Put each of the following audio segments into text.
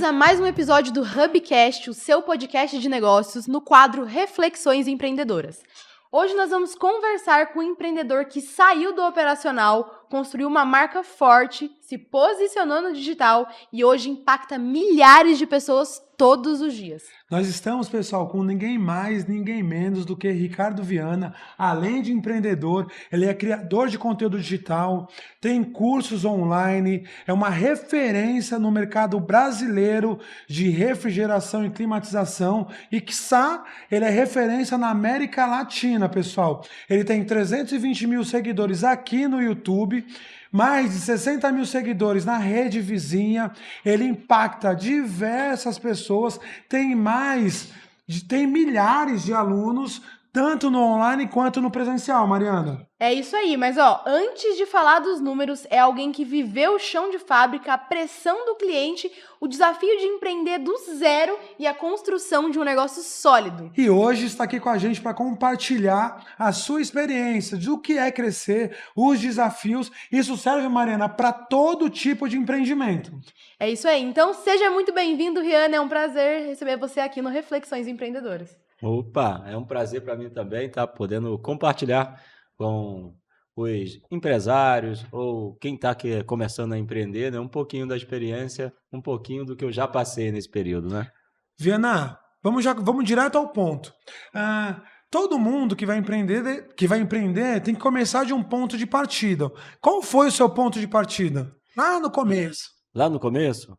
Bem-vindos a mais um episódio do Hubcast, o seu podcast de negócios, no quadro Reflexões Empreendedoras. Hoje nós vamos conversar com um empreendedor que saiu do operacional, construiu uma marca forte, se posicionou no digital e hoje impacta milhares de pessoas todos os dias. Nós estamos, pessoal, com ninguém mais, ninguém menos do que Ricardo Viana. Além de empreendedor, ele é criador de conteúdo digital, tem cursos online, é uma referência no mercado brasileiro de refrigeração e climatização e, quiçá, ele é referência na América Latina, pessoal. Ele tem 320 mil seguidores aqui no YouTube, mais de 60 mil seguidores na rede vizinha, ele impacta diversas pessoas, tem milhares de alunos, tanto no online quanto no presencial, Mariana. É isso aí, mas antes de falar dos números, é alguém que viveu o chão de fábrica, a pressão do cliente, o desafio de empreender do zero e a construção de um negócio sólido. E hoje está aqui com a gente para compartilhar a sua experiência, do que é crescer, os desafios. Isso serve, Mariana, para todo tipo de empreendimento. É isso aí, então seja muito bem-vindo, Riana, é um prazer receber você aqui no Reflexões Empreendedoras. Opa, é um prazer para mim também estar podendo compartilhar com os empresários ou quem está começando a empreender, né, um pouquinho da experiência, um pouquinho do que eu já passei nesse período, né? Viana, vamos direto ao ponto. Todo mundo que vai empreender tem que começar de um ponto de partida. Qual foi o seu ponto de partida? Lá no começo. Lá no começo?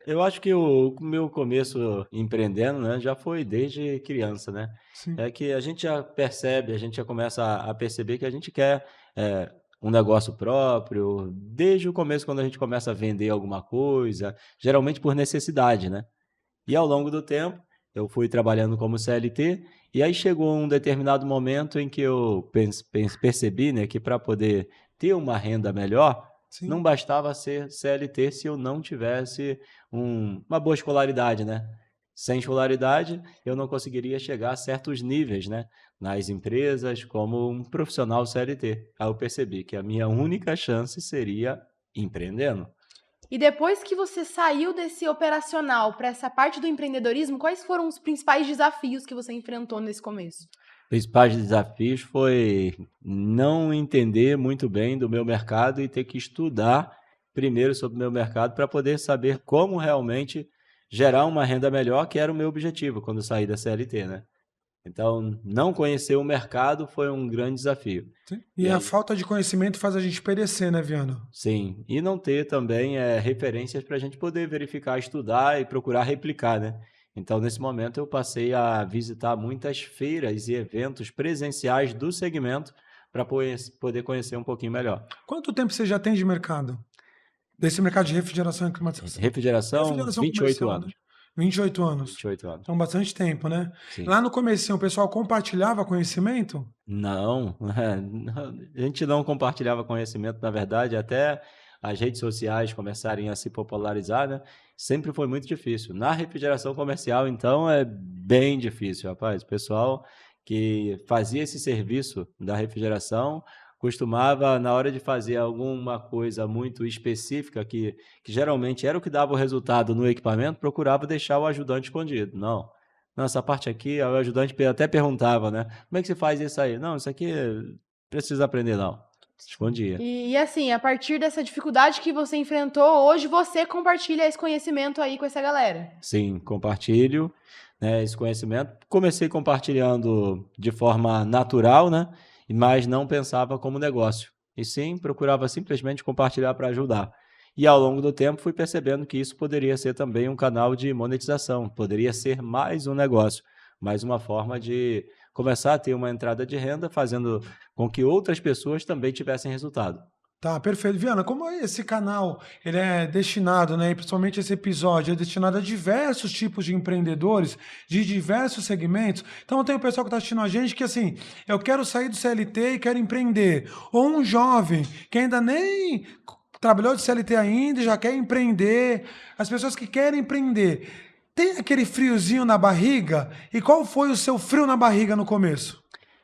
Eu acho que o meu começo empreendendo, né, já foi desde criança, né? Sim. É que a gente já percebe, a gente já começa a perceber que a gente quer um negócio próprio, desde o começo, quando a gente começa a vender alguma coisa, geralmente por necessidade, né? E ao longo do tempo, eu fui trabalhando como CLT, e aí chegou um determinado momento em que eu percebi, né, que para poder ter uma renda melhor, Sim. não bastava ser CLT se eu não tivesse uma boa escolaridade, né? Sem escolaridade, eu não conseguiria chegar a certos níveis, né, nas empresas como um profissional CLT. Aí eu percebi que a minha única chance seria empreendendo. E depois que você saiu desse operacional para essa parte do empreendedorismo, quais foram os principais desafios que você enfrentou nesse começo? Principais desafios foi não entender muito bem do meu mercado e ter que estudar primeiro sobre o meu mercado para poder saber como realmente gerar uma renda melhor, que era o meu objetivo quando eu saí da CLT, né? Então, não conhecer o mercado foi um grande desafio. Sim. E a falta de conhecimento faz a gente perecer, né, Viana? Sim, e não ter também referências para a gente poder verificar, estudar e procurar replicar, né? Então, nesse momento, eu passei a visitar muitas feiras e eventos presenciais do segmento para poder conhecer um pouquinho melhor. Quanto tempo você já tem de mercado? Desse mercado de refrigeração e climatização? Refrigeração, 28 comercial, anos. né? 28 anos. 28 anos. Então, bastante tempo, né? Sim. Lá no comecinho, o pessoal compartilhava conhecimento? Não, a gente não compartilhava conhecimento, na verdade, até as redes sociais começarem a se popularizar, né? Sempre foi muito difícil. Na refrigeração comercial, então, é bem difícil, rapaz. O pessoal que fazia esse serviço da refrigeração costumava, na hora de fazer alguma coisa muito específica, que geralmente era o que dava o resultado no equipamento, procurava deixar o ajudante escondido. Não, essa parte aqui, o ajudante até perguntava, né? Como é que você faz isso aí? Não, isso aqui precisa aprender, não. Escondia. E assim, a partir dessa dificuldade que você enfrentou, hoje você compartilha esse conhecimento aí com essa galera. Sim, compartilho, né, esse conhecimento. Comecei compartilhando de forma natural, né? Mas não pensava como negócio. E sim, procurava simplesmente compartilhar para ajudar. E ao longo do tempo fui percebendo que isso poderia ser também um canal de monetização, poderia ser mais um negócio, mais uma forma de começar a ter uma entrada de renda, fazendo com que outras pessoas também tivessem resultado. Tá, perfeito. Viana, como esse canal ele é destinado, né, e principalmente esse episódio, é destinado a diversos tipos de empreendedores, de diversos segmentos. Então tem o pessoal que está assistindo a gente que assim, eu quero sair do CLT e quero empreender. Ou um jovem que ainda nem trabalhou de CLT ainda e já quer empreender. As pessoas que querem empreender. Tem aquele friozinho na barriga? E qual foi o seu frio na barriga no começo?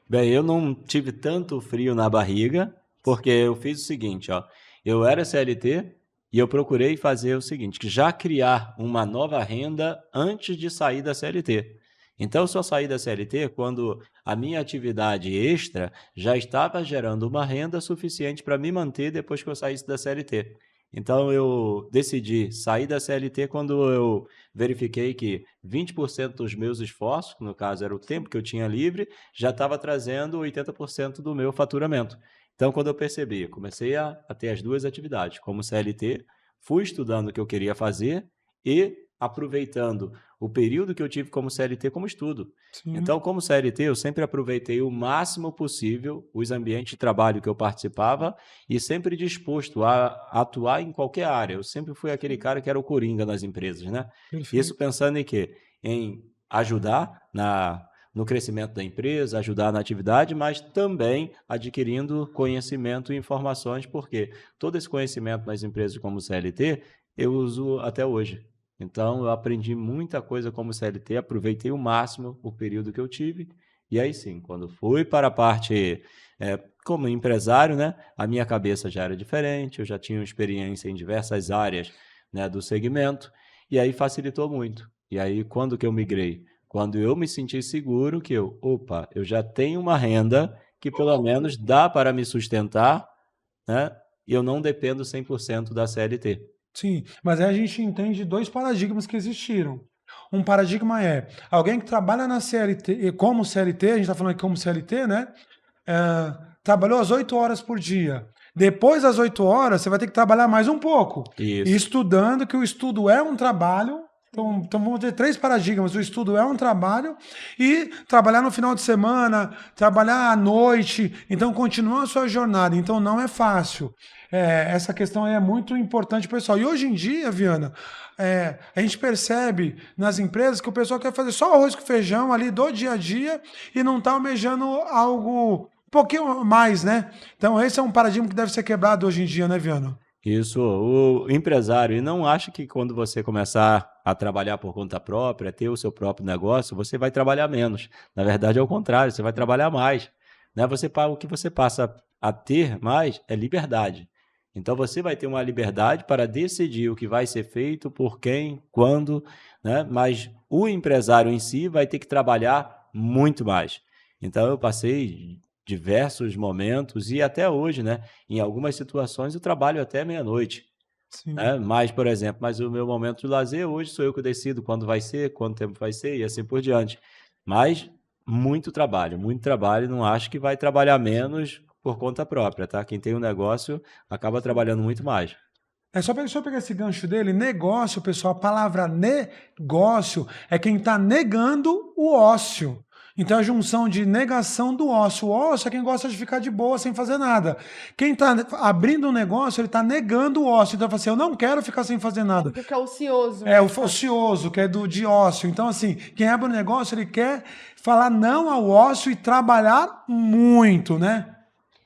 Bem, eu não tive tanto frio na barriga, porque eu fiz o seguinte, ó. Eu era CLT E eu procurei fazer o seguinte, que já criar uma nova renda antes de sair da CLT. Então, eu só saí da CLT quando a minha atividade extra já estava gerando uma renda suficiente para me manter depois que eu saísse da CLT. Então, eu decidi sair da CLT quando eu verifiquei que 20% dos meus esforços, que no caso era o tempo que eu tinha livre, já estava trazendo 80% do meu faturamento. Então, quando eu percebi, comecei a ter as duas atividades, como CLT, fui estudando o que eu queria fazer e aproveitando o período que eu tive como CLT como estudo. Sim. Então, como CLT, eu sempre aproveitei o máximo possível os ambientes de trabalho que eu participava e sempre disposto a atuar em qualquer área. Eu sempre fui aquele cara que era o coringa nas empresas, né? Perfeito. Isso pensando em quê? Em ajudar no crescimento da empresa, ajudar na atividade, mas também adquirindo conhecimento e informações, porque todo esse conhecimento nas empresas como CLT, eu uso até hoje. Então, eu aprendi muita coisa como CLT, aproveitei o máximo o período que eu tive, e aí sim, quando fui para a parte como empresário, né, a minha cabeça já era diferente, eu já tinha experiência em diversas áreas, né, do segmento, e aí facilitou muito. E aí, quando que eu migrei? Quando eu me senti seguro que eu já tenho uma renda que pelo menos dá para me sustentar, né, e eu não dependo 100% da CLT. Sim, mas aí a gente entende dois paradigmas que existiram. Um paradigma é alguém que trabalha na CLT, como CLT, a gente está falando aqui como CLT, né? Trabalhou as 8 horas por dia. Depois das 8 horas, você vai ter que trabalhar mais um pouco. Isso. Estudando, que o estudo é um trabalho. Então vamos ter 3 paradigmas. O estudo é um trabalho e trabalhar no final de semana, trabalhar à noite. Então continua a sua jornada. Então não é fácil. Essa questão aí é muito importante, pessoal. E hoje em dia, Viana, a gente percebe nas empresas que o pessoal quer fazer só arroz com feijão ali do dia a dia e não está almejando algo um pouquinho mais, né? Então esse é um paradigma que deve ser quebrado hoje em dia, né, Viana? Isso, o empresário, e não acha que quando você começar a trabalhar por conta própria, ter o seu próprio negócio, você vai trabalhar menos. Na verdade, é o contrário, você vai trabalhar mais. Né? O que você passa a ter mais é liberdade. Então, você vai ter uma liberdade para decidir o que vai ser feito, por quem, quando, né? Mas o empresário em si vai ter que trabalhar muito mais. Então, eu passei diversos momentos e até hoje, né? Em algumas situações eu trabalho até meia-noite. Né? Mas, por exemplo, o meu momento de lazer hoje sou eu que decido quando vai ser, quanto tempo vai ser e assim por diante. Mas muito trabalho, não acho que vai trabalhar menos por conta própria, tá? Quem tem um negócio acaba trabalhando muito mais. Só pegar esse gancho dele, negócio, pessoal, a palavra negócio é quem está negando o ócio. Então, a junção de negação do ócio. O ócio é quem gosta de ficar de boa sem fazer nada. Quem está abrindo um negócio, ele está negando o ócio. Então, ele fala assim, eu não quero ficar sem fazer nada. Porque é ocioso. É o ocioso, que é de ócio. Então, assim, quem abre um negócio, ele quer falar não ao ócio e trabalhar muito, né?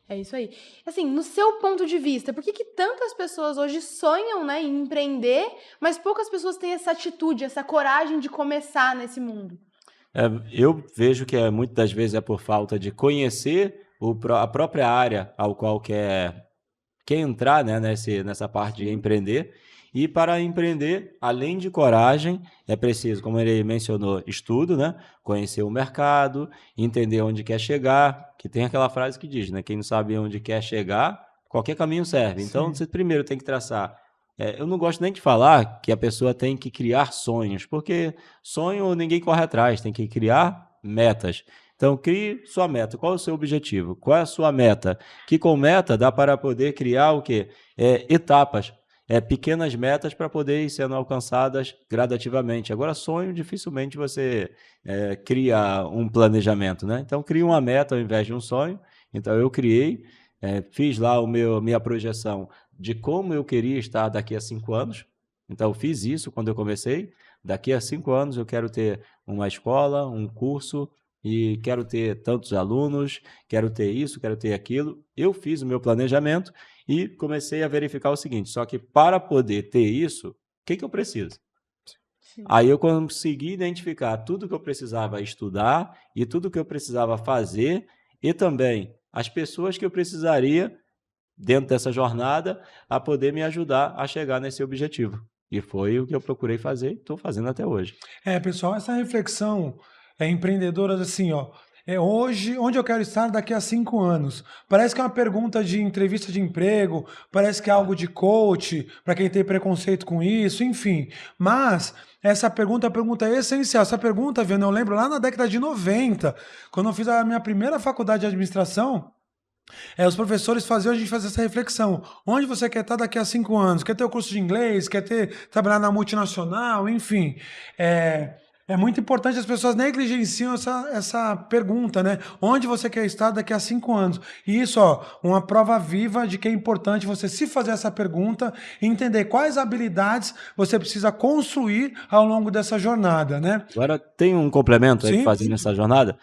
É isso aí. Assim, no seu ponto de vista, por que tantas pessoas hoje sonham, né, em empreender, mas poucas pessoas têm essa atitude, essa coragem de começar nesse mundo? Eu vejo que muitas das vezes é por falta de conhecer a própria área ao qual quer entrar, né, nessa parte de empreender. E para empreender, além de coragem, é preciso, como ele mencionou, estudo, né? Conhecer o mercado, entender onde quer chegar, que tem aquela frase que diz, né? Quem não sabe onde quer chegar, qualquer caminho serve. Então, você primeiro tem que traçar. Eu não gosto nem de falar que a pessoa tem que criar sonhos, porque sonho ninguém corre atrás, tem que criar metas. Então, crie sua meta. Qual é o seu objetivo? Qual é a sua meta? Que com meta dá para poder criar o quê? Etapas. Pequenas metas para poder ir sendo alcançadas gradativamente. Agora, sonho, dificilmente você cria um planejamento, né? Então, crie uma meta ao invés de um sonho. Então, eu criei, fiz lá minha projeção de como eu queria estar daqui a 5 anos. Então, eu fiz isso quando eu comecei. Daqui a 5 anos, eu quero ter uma escola, um curso, e quero ter tantos alunos, quero ter isso, quero ter aquilo. Eu fiz o meu planejamento e comecei a verificar o seguinte, só que para poder ter isso, o que eu preciso? Sim. Aí eu consegui identificar tudo que eu precisava estudar e tudo que eu precisava fazer e também as pessoas que eu precisaria dentro dessa jornada, a poder me ajudar a chegar nesse objetivo. E foi o que eu procurei fazer e estou fazendo até hoje. Pessoal, essa reflexão empreendedora assim, ó, hoje, onde eu quero estar daqui a 5 anos? Parece que é uma pergunta de entrevista de emprego, parece que é algo de coach, para quem tem preconceito com isso, enfim. Mas essa pergunta é uma pergunta essencial. Essa pergunta, Viana, eu lembro lá na década de 90, quando eu fiz a minha primeira faculdade de administração, os professores faziam a gente fazer essa reflexão. Onde você quer estar daqui a 5 anos? Quer ter o curso de inglês? Quer trabalhar na multinacional? Enfim, é muito importante, as pessoas negligenciam essa pergunta, né? Onde você quer estar daqui a 5 anos? E isso, ó, uma prova viva de que é importante você se fazer essa pergunta e entender quais habilidades você precisa construir ao longo dessa jornada, né? Agora tem um complemento aí Sim, que fazendo essa jornada.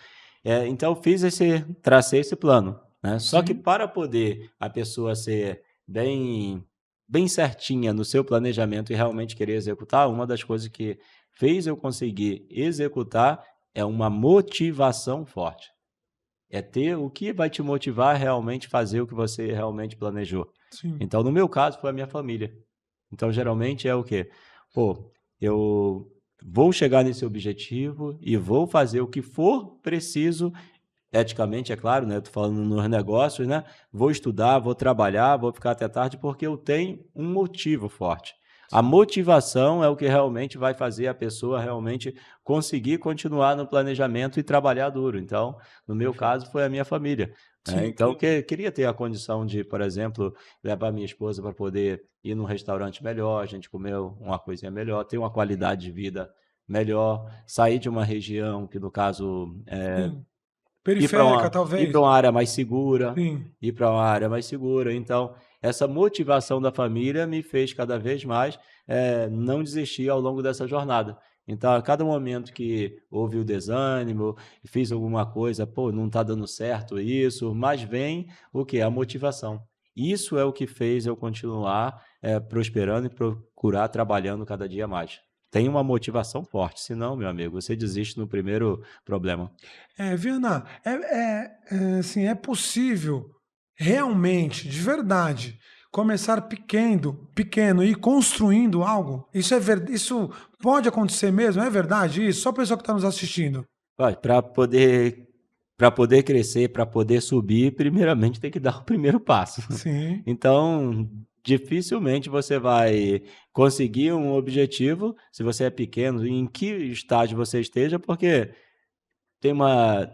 Então eu tracei esse plano, né? Só que sim, para poder a pessoa ser bem certinha no seu planejamento e realmente querer executar, uma das coisas que fez eu conseguir executar é uma motivação forte. É ter o que vai te motivar a realmente fazer o que você realmente planejou. sim. Então, no meu caso, foi a minha família. Então, geralmente é o quê? Pô, eu vou chegar nesse objetivo e vou fazer o que for preciso, eticamente, é claro, né? Estou falando nos negócios, né? Vou estudar, vou trabalhar, vou ficar até tarde, porque eu tenho um motivo forte. A motivação é o que realmente vai fazer a pessoa realmente conseguir continuar no planejamento e trabalhar duro. Então, no meu caso, foi a minha família, né? Sim. Então, queria ter a condição de, por exemplo, levar minha esposa para poder ir num restaurante melhor, a gente comer uma coisinha melhor, ter uma qualidade de vida melhor, sair de uma região que, no caso, Sim. ir para Periférica, ir talvez. para uma área mais segura, Sim. ir para uma área mais segura. Então, essa motivação da família me fez cada vez mais não desistir ao longo dessa jornada. Então, a cada momento que houve o desânimo, fiz alguma coisa, pô, não está dando certo isso, mas vem o quê? A motivação. Isso é o que fez eu continuar prosperando e procurar trabalhando cada dia mais. Tem uma motivação forte, senão, meu amigo, você desiste no primeiro problema. Viana, assim, é possível realmente, de verdade, começar pequeno e ir construindo algo? Isso pode acontecer mesmo? É verdade isso? Só a pessoa que está nos assistindo. Para poder crescer, para poder subir, primeiramente tem que dar o primeiro passo. Sim, Então, dificilmente você vai conseguir um objetivo se você é pequeno, em que estágio você esteja, porque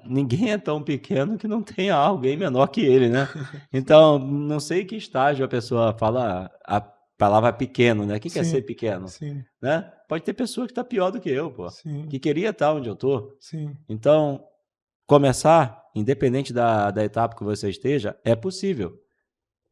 ninguém é tão pequeno que não tenha alguém menor que ele, né? Então, não sei que estágio a pessoa fala a palavra pequeno, né? O que é sim, ser pequeno, sim, né? Pode ter pessoa que está pior do que eu, pô, sim, que queria estar onde eu tô. sim, Então, começar, independente da etapa que você esteja, é possível.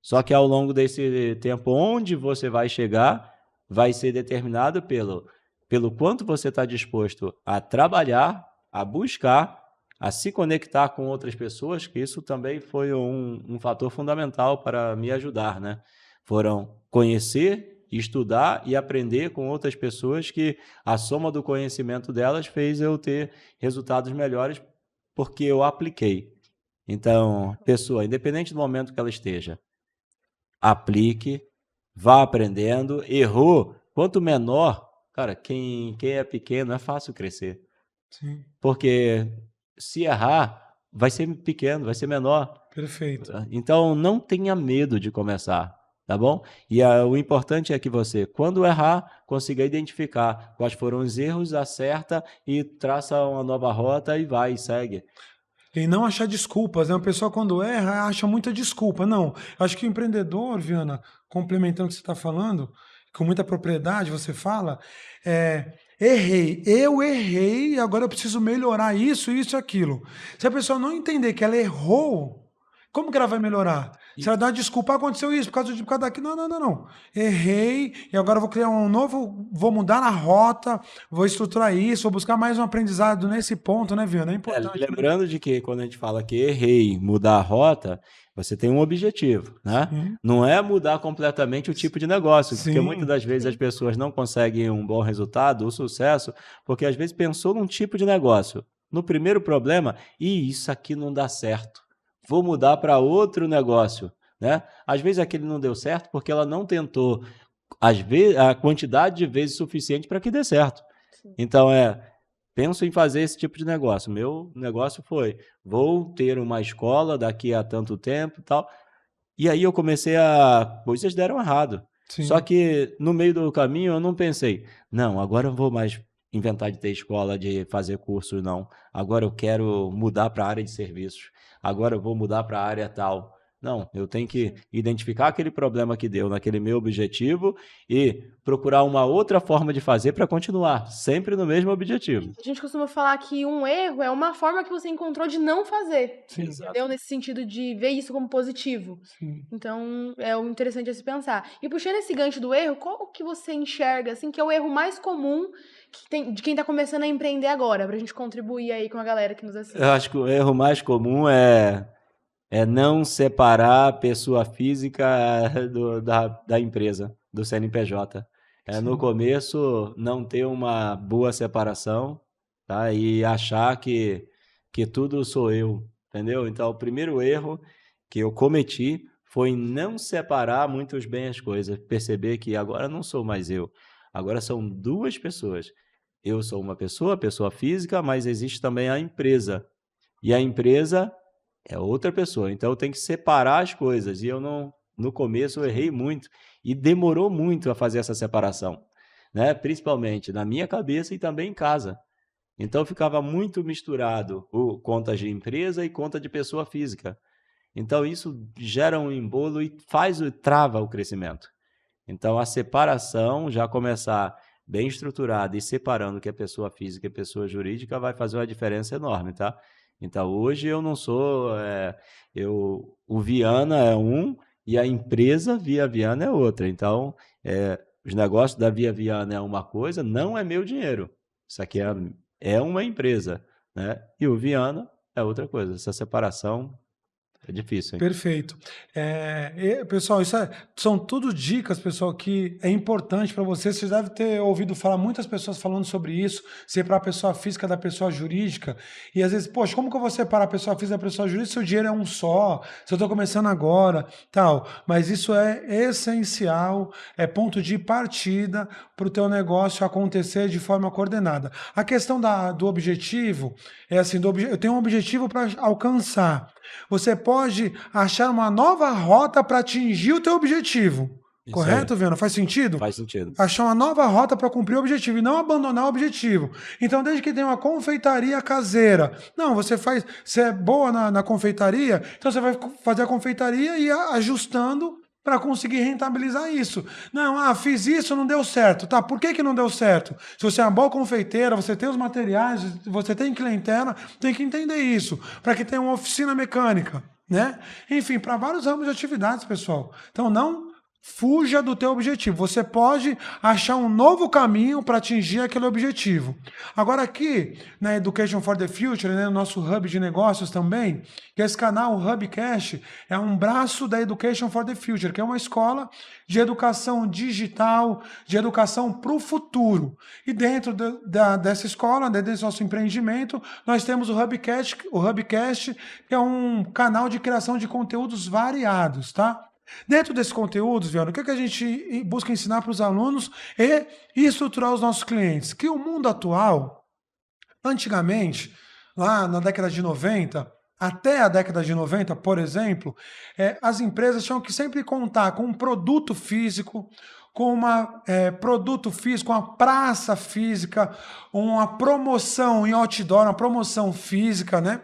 Só que ao longo desse tempo, onde você vai chegar, vai ser determinado pelo quanto você está disposto a trabalhar, a buscar, a se conectar com outras pessoas, que isso também foi um fator fundamental para me ajudar, né? Foram conhecer, estudar e aprender com outras pessoas que a soma do conhecimento delas fez eu ter resultados melhores porque eu apliquei. Então, pessoa, independente do momento que ela esteja, aplique, vá aprendendo, errou, quanto menor, cara, quem é pequeno é fácil crescer, sim. porque se errar, vai ser pequeno, vai ser menor. Perfeito. Então, não tenha medo de começar, tá bom? E o importante é que você, quando errar, consiga identificar quais foram os erros, acerta e traça uma nova rota e vai e segue. E não achar desculpas, né? A pessoa quando erra acha muita desculpa. Não, acho que o empreendedor, Viana, complementando o que você está falando, com muita propriedade você fala, eu errei, agora eu preciso melhorar isso, isso e aquilo. Se a pessoa não entender que ela errou, como que ela vai melhorar? Se ela dá desculpa, aconteceu isso, por causa daquilo. Não, não, não, não. Errei, e agora eu vou criar um novo, vou mudar a rota, vou estruturar isso, vou buscar mais um aprendizado nesse ponto, né, Viana? É importante. Né? Lembrando de que quando a gente fala que errei, mudar a rota, você tem um objetivo, né? Sim. Não é mudar completamente o tipo de negócio, porque Sim. muitas das vezes as pessoas não conseguem um bom resultado, o sucesso, porque às vezes pensou num tipo de negócio. No primeiro problema, isso aqui não dá certo. Vou mudar para outro negócio. né? Às vezes aquele não deu certo porque ela não tentou às vezes, a quantidade de vezes suficiente para que dê certo. Sim. Então, penso em fazer esse tipo de negócio. Meu negócio foi, vou ter uma escola daqui a tanto tempo e tal. E aí eu comecei coisas deram errado. Só Sim. que no meio do caminho eu não pensei, não, agora eu não vou mais inventar de ter escola, de fazer curso, não. Agora eu quero mudar para a área de serviços. Agora eu vou mudar para a área tal. Não, eu tenho que identificar aquele problema que deu naquele meu objetivo e procurar uma outra forma de fazer para continuar, sempre no mesmo objetivo. A gente costuma falar que um erro é uma forma que você encontrou de não fazer, Sim. entendeu? Nesse sentido de ver isso como positivo. Sim. Então, é o interessante a se pensar. E puxando esse gancho do erro, qual que você enxerga, assim, que é o erro mais comum de quem tá começando a empreender agora, pra gente contribuir aí com a galera que nos assiste? Eu acho que o erro mais comum é não separar a pessoa física da empresa, do CNPJ. No Sim. começo, não ter uma boa separação, tá? E achar que tudo sou eu, entendeu? Então, o primeiro erro que eu cometi foi não separar muito bem as coisas, perceber que agora não sou mais eu, agora são duas pessoas. Eu sou uma pessoa física, mas existe também a empresa. E a empresa é outra pessoa. Então, eu tenho que separar as coisas. E eu não, no começo, eu errei muito. E demorou muito a fazer essa separação, né? Principalmente na minha cabeça e também em casa. Então, ficava muito misturado contas de empresa e conta de pessoa física. Então, isso gera um embolo e trava o crescimento. Então, a separação, já começar bem estruturada e separando o que é pessoa física e pessoa jurídica, vai fazer uma diferença enorme, tá? Então, hoje eu não sou... o Viana é um e a empresa Via Viana é outra. Então, os negócios da Via Viana é uma coisa, não é meu dinheiro. Isso aqui é uma empresa, né? E o Viana é outra coisa. Essa separação é difícil, hein? Perfeito. Pessoal, são tudo dicas, pessoal, que é importante para você. Você deve ter ouvido falar muitas pessoas falando sobre isso, separar a pessoa física da pessoa jurídica. E às vezes, poxa, como que eu vou separar a pessoa física da pessoa jurídica se o dinheiro é um só, se eu estou começando agora, tal. Mas isso é essencial, é ponto de partida para o teu negócio acontecer de forma coordenada. A questão do objetivo é assim, eu tenho um objetivo para alcançar. Você pode achar uma nova rota para atingir o teu objetivo. Isso Correto, aí. Viana? Faz sentido? Faz sentido. Achar uma nova rota para cumprir o objetivo e não abandonar o objetivo. Então, desde que tem uma confeitaria caseira, não, você é boa na confeitaria, então você vai fazer a confeitaria e ir ajustando para conseguir rentabilizar isso. Não, fiz isso, não deu certo. Tá, por que não deu certo? Se você é uma boa confeiteira, você tem os materiais, você tem clientela, tem que entender isso, para que tenha uma oficina mecânica, né? Enfim, para vários ramos de atividades, pessoal. Então, não fuja do teu objetivo. Você pode achar um novo caminho para atingir aquele objetivo. Agora aqui, na Education for the Future, né, no nosso hub de negócios também, que esse canal, o Hubcast, é um braço da Education for the Future, que é uma escola de educação digital, de educação para o futuro. E dentro dessa escola, dentro desse nosso empreendimento, nós temos o Hubcast, que é um canal de criação de conteúdos variados, tá? Dentro desses conteúdos, Viana, o que a gente busca ensinar para os alunos e estruturar os nossos clientes? Que o mundo atual, antigamente, lá na década de 90, até a década de 90, por exemplo, as empresas tinham que sempre contar com um produto físico, com uma praça física, uma promoção em outdoor, uma promoção física, né?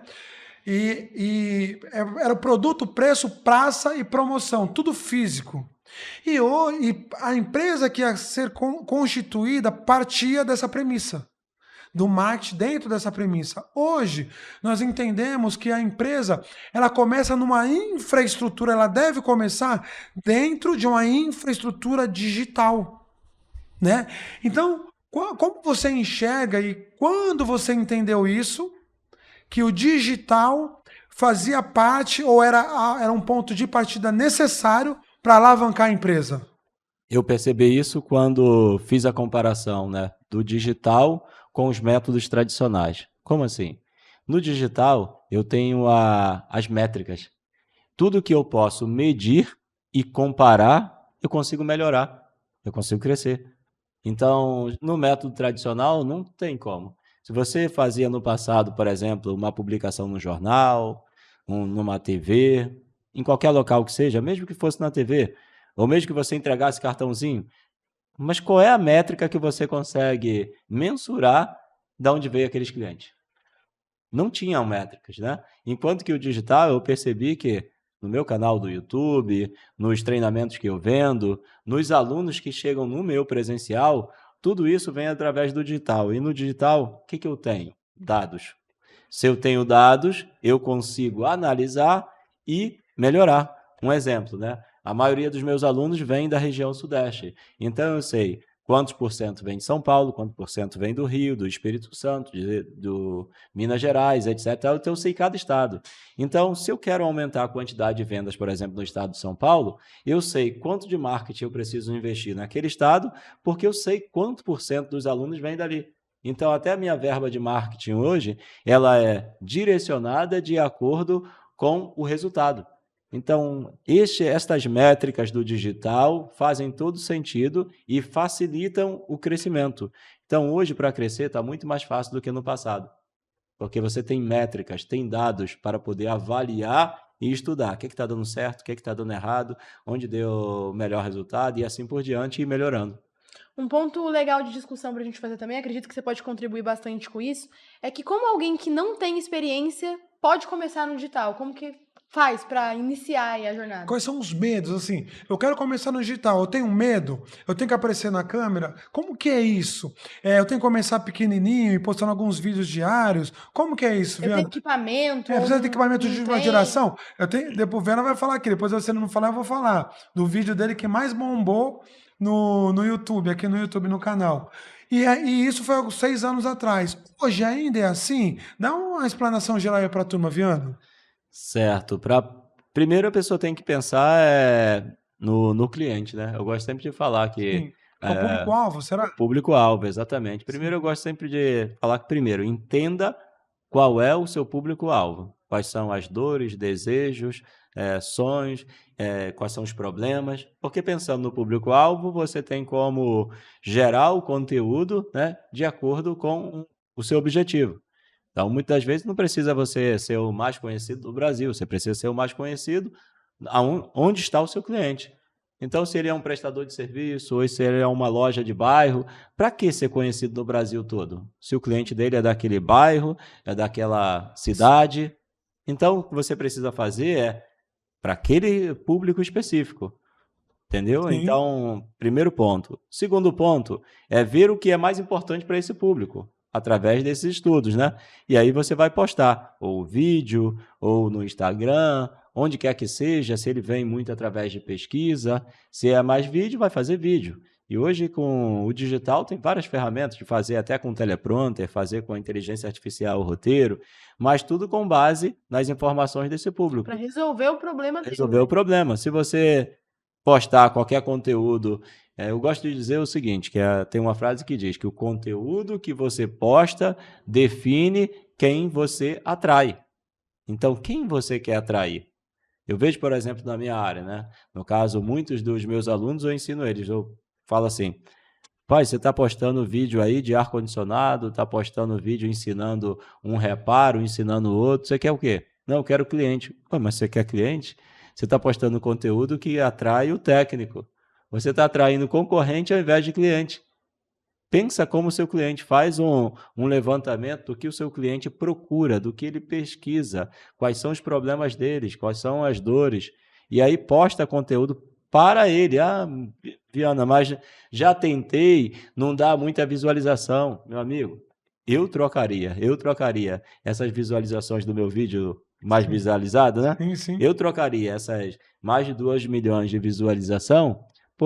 E era o produto, preço, praça e promoção, tudo físico. E a empresa que ia ser constituída partia dessa premissa, do marketing dentro dessa premissa. Hoje, nós entendemos que a empresa, ela começa numa infraestrutura, ela deve começar dentro de uma infraestrutura digital, né? Então, como você enxerga e quando você entendeu isso, que o digital fazia parte ou era um ponto de partida necessário para alavancar a empresa? Eu percebi isso quando fiz a comparação, né, do digital com os métodos tradicionais. Como assim? No digital, eu tenho as métricas. tudo que eu posso medir e comparar, eu consigo melhorar, eu consigo crescer. Então, no método tradicional, não tem como. Se você fazia no passado, por exemplo, uma publicação no jornal, numa TV, em qualquer local que seja, mesmo que fosse na TV, ou mesmo que você entregasse cartãozinho, mas qual é a métrica que você consegue mensurar de onde veio aqueles clientes? Não tinham métricas, né? Enquanto que o digital, eu percebi que no meu canal do YouTube, nos treinamentos que eu vendo, nos alunos que chegam no meu presencial, tudo isso vem através do digital. E no digital, o que que eu tenho? Dados. Se eu tenho dados, eu consigo analisar e melhorar. Um exemplo, né? A maioria dos meus alunos vem da região Sudeste. Então, eu sei quantos por cento vem de São Paulo, quantos por cento vem do Rio, do Espírito Santo, do Minas Gerais, etc. Então, eu sei cada estado. Então, se eu quero aumentar a quantidade de vendas, por exemplo, no estado de São Paulo, eu sei quanto de marketing eu preciso investir naquele estado, porque eu sei quanto por cento dos alunos vem dali. Então, até a minha verba de marketing hoje, ela é direcionada de acordo com o resultado. Então, estas métricas do digital fazem todo sentido e facilitam o crescimento. Então, hoje, para crescer, está muito mais fácil do que no passado, porque você tem métricas, tem dados para poder avaliar e estudar. O que está dando certo, o que está dando errado, onde deu o melhor resultado e assim por diante, e melhorando. Um ponto legal de discussão para a gente fazer também, acredito que você pode contribuir bastante com isso, é que como alguém que não tem experiência pode começar no digital, como que faz para iniciar aí a jornada? Quais são os medos, assim? Eu quero começar no digital, eu tenho medo, eu tenho que aparecer na câmera. Como que é isso? Eu tenho que começar pequenininho e postando alguns vídeos diários. Como que é isso, Eu Viana? tenho equipamento? Precisa de equipamento de não última tem? geração? Depois o Viana vai falar aqui, depois você não falar, eu vou falar. Do vídeo dele que mais bombou no YouTube, aqui no YouTube, no canal. E isso foi há 6 anos atrás. Hoje ainda é assim? Dá uma explanação geral aí pra turma, Viana. Certo. Primeiro, a pessoa tem que pensar no cliente, né? Eu gosto sempre de falar que Sim. É o público-alvo, será? público-alvo, exatamente. Primeiro, eu gosto sempre de falar que, primeiro, entenda qual é o seu público-alvo. Quais são as dores, desejos, sonhos, quais são os problemas. Porque pensando no público-alvo, você tem como gerar o conteúdo, né, de acordo com o seu objetivo. Então, muitas vezes, não precisa você ser o mais conhecido do Brasil, você precisa ser o mais conhecido onde está o seu cliente. Então, se ele é um prestador de serviço, ou se ele é uma loja de bairro, para que ser conhecido no Brasil todo? Se o cliente dele é daquele bairro, é daquela cidade. Então, o que você precisa fazer é para aquele público específico. Entendeu? Sim. Então, primeiro ponto. Segundo ponto é ver o que é mais importante para esse público, através desses estudos, né? E aí você vai postar ou vídeo, ou no Instagram, onde quer que seja, se ele vem muito através de pesquisa, se é mais vídeo, vai fazer vídeo. E hoje, com o digital, tem várias ferramentas de fazer até com teleprompter, fazer com a inteligência artificial o roteiro, mas tudo com base nas informações desse público. Para resolver o problema dele. Resolver o problema. Se você postar qualquer conteúdo, eu gosto de dizer o seguinte, tem uma frase que diz que o conteúdo que você posta define quem você atrai. Então, quem você quer atrair? Eu vejo, por exemplo, na minha área, né? No caso, muitos dos meus alunos, eu ensino eles, eu falo assim, pai, você está postando vídeo aí de ar-condicionado, está postando vídeo ensinando um reparo, ensinando outro, você quer o quê? Não, eu quero cliente. Pô, mas você quer cliente? Você está postando conteúdo que atrai o técnico. Você está atraindo concorrente ao invés de cliente. Pensa como o seu cliente faz um levantamento do que o seu cliente procura, do que ele pesquisa, quais são os problemas deles, quais são as dores. E aí posta conteúdo para ele. Ah, Viana, mas já tentei, não dá muita visualização. Meu amigo, eu trocaria essas visualizações do meu vídeo mais visualizado, né? Sim, sim. Eu trocaria essas mais de 2 milhões de visualização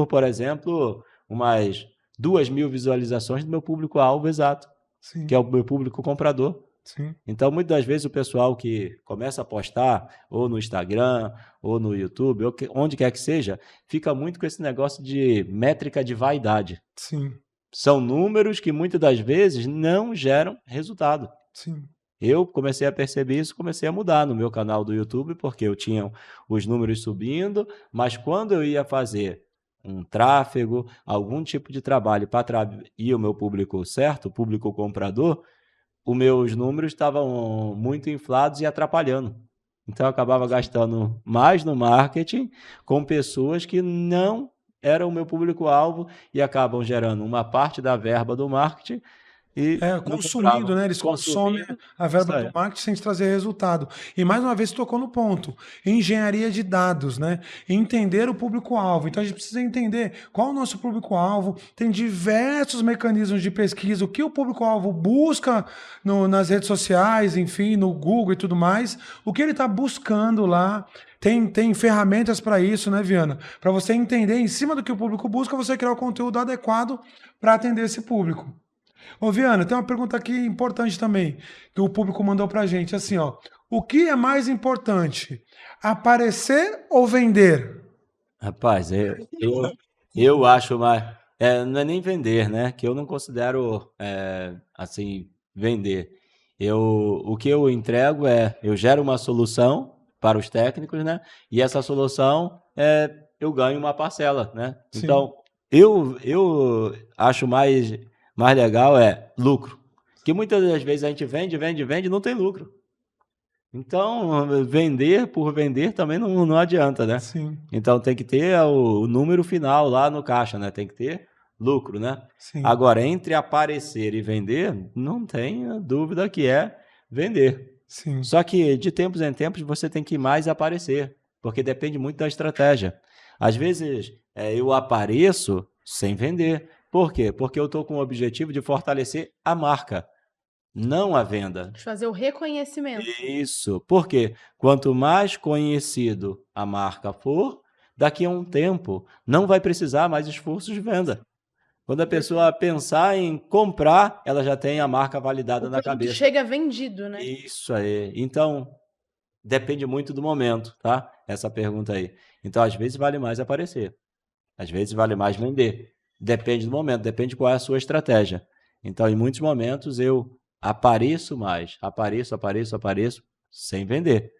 por exemplo, umas 2.000 visualizações do meu público-alvo exato, Sim. que é o meu público comprador. Sim. Então, muitas das vezes, o pessoal que começa a postar, ou no Instagram, ou no YouTube, ou onde quer que seja, fica muito com esse negócio de métrica de vaidade. Sim. São números que, muitas das vezes, não geram resultado. Sim. Eu comecei a perceber isso, comecei a mudar no meu canal do YouTube, porque eu tinha os números subindo, mas quando eu ia fazer um tráfego, algum tipo de trabalho para atrair o meu público certo, o público comprador, os meus números estavam muito inflados e atrapalhando. Então, eu acabava gastando mais no marketing com pessoas que não eram o meu público-alvo e acabam gerando uma parte da verba do marketing e não Consumindo, compravam. né? Eles consomem Consumindo, a isso verba do aí. marketing sem te trazer resultado. E mais uma vez tocou no ponto. Engenharia de dados, né? Entender o público-alvo. Então a gente precisa entender qual é o nosso público-alvo. Tem diversos mecanismos de pesquisa, o que o público-alvo busca nas redes sociais, enfim, no Google e tudo mais, o que ele está buscando lá. Tem ferramentas para isso, né, Viana? Para você entender em cima do que o público busca, você criar o conteúdo adequado para atender esse público. Ô, Viana, tem uma pergunta aqui importante também, que o público mandou pra gente, assim, ó. O que é mais importante? Aparecer ou vender? Rapaz, eu acho mais. Não é nem vender, né? Que eu não considero assim, vender. O que eu entrego eu gero uma solução para os técnicos, né? E essa solução eu ganho uma parcela, né? Sim, Então, eu acho mais legal lucro. Que muitas das vezes a gente vende, vende, vende e não tem lucro. Então, vender por vender também não adianta, né? sim, Então tem que ter o número final lá no caixa, né? Tem que ter lucro, né? sim, Agora, entre aparecer e vender, não tenha dúvida que é vender. sim, Só que de tempos em tempos você tem que mais aparecer, porque depende muito da estratégia. Às vezes eu apareço sem vender. Por quê? Porque eu estou com o objetivo de fortalecer a marca, não a venda. De fazer o reconhecimento. Isso, porque quanto mais conhecido a marca for, daqui a um tempo não vai precisar mais esforço de venda. Quando a pessoa pensar em comprar, ela já tem a marca validada O na produto cabeça. chega vendido, né? Isso aí. Então, depende muito do momento, tá? Essa pergunta aí. Então, às vezes vale mais aparecer, às vezes vale mais vender. Depende do momento, depende qual é a sua estratégia. Então, em muitos momentos eu apareço mais, apareço, sem vender,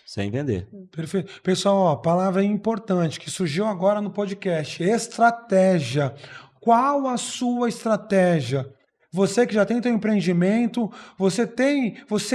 sem vender. perfeito. Pessoal, ó, palavra importante que surgiu agora no podcast: estratégia. Qual a sua estratégia? Você que já tem teu empreendimento, você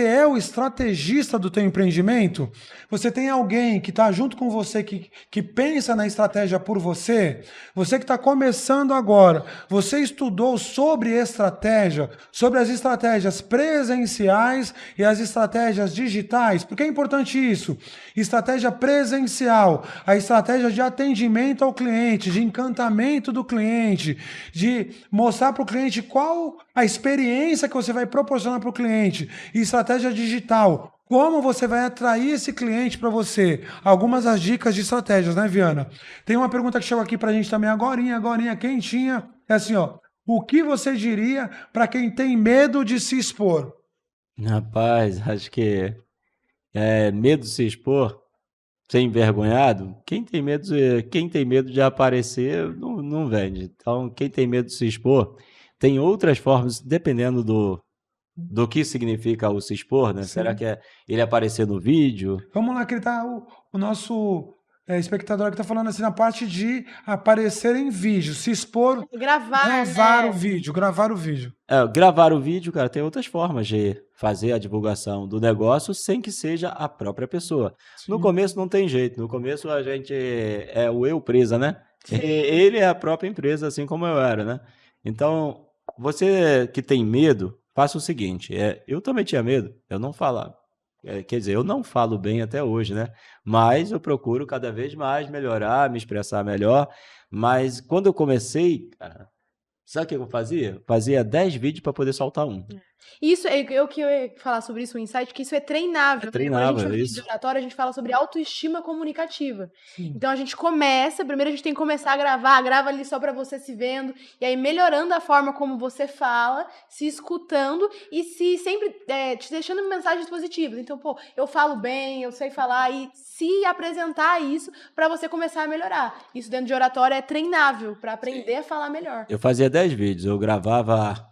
é o estrategista do teu empreendimento? Você tem alguém que está junto com você, que pensa na estratégia por você? Você que está começando agora, você estudou sobre estratégia, sobre as estratégias presenciais e as estratégias digitais? Por que é importante isso? Estratégia presencial, a estratégia de atendimento ao cliente, de encantamento do cliente, de mostrar para o cliente qual a experiência que você vai proporcionar para o cliente. E estratégia digital, como você vai atrair esse cliente para você? Algumas das dicas de estratégias, né, Viana? Tem uma pergunta que chegou aqui para a gente também agorinha, quentinha. É assim, ó. O que você diria para quem tem medo de se expor? Rapaz, acho que medo de se expor, ser envergonhado, quem tem medo de aparecer não vende. Então, quem tem medo de se expor, tem outras formas, dependendo do que significa o se expor, né? Será Sim. que é ele aparecer no vídeo? Vamos lá, que ele tá, o nosso espectador que está falando assim na parte de aparecer em vídeo, se expor, Gravar, gravar né? o vídeo, gravar o vídeo. Gravar o vídeo, cara, tem outras formas de fazer a divulgação do negócio sem que seja a própria pessoa. No Sim, começo não tem jeito, no começo a gente é o eu presa, né? Ele é a própria empresa, assim como eu era, né? Então, você que tem medo, faça o seguinte, eu também tinha medo, eu não falava. Quer dizer, eu não falo bem até hoje, né? Mas eu procuro cada vez mais melhorar, me expressar melhor. Mas quando eu comecei, cara, sabe o que eu fazia? Fazia 10 vídeos para poder soltar um. Isso, eu que ia falar sobre isso, o insight, que isso é treinável. Né? Quando a gente Treinável, fala de isso. oratória, a gente fala sobre autoestima comunicativa. sim. Então a gente começa, primeiro a gente tem que começar a gravar, grava ali só pra você se vendo, e aí melhorando a forma como você fala, se escutando e se sempre te deixando mensagens positivas. Então, pô, eu falo bem, eu sei falar, e se apresentar isso pra você começar a melhorar. Isso dentro de oratória é treinável, pra aprender a falar melhor. Eu fazia 10 vídeos, eu gravava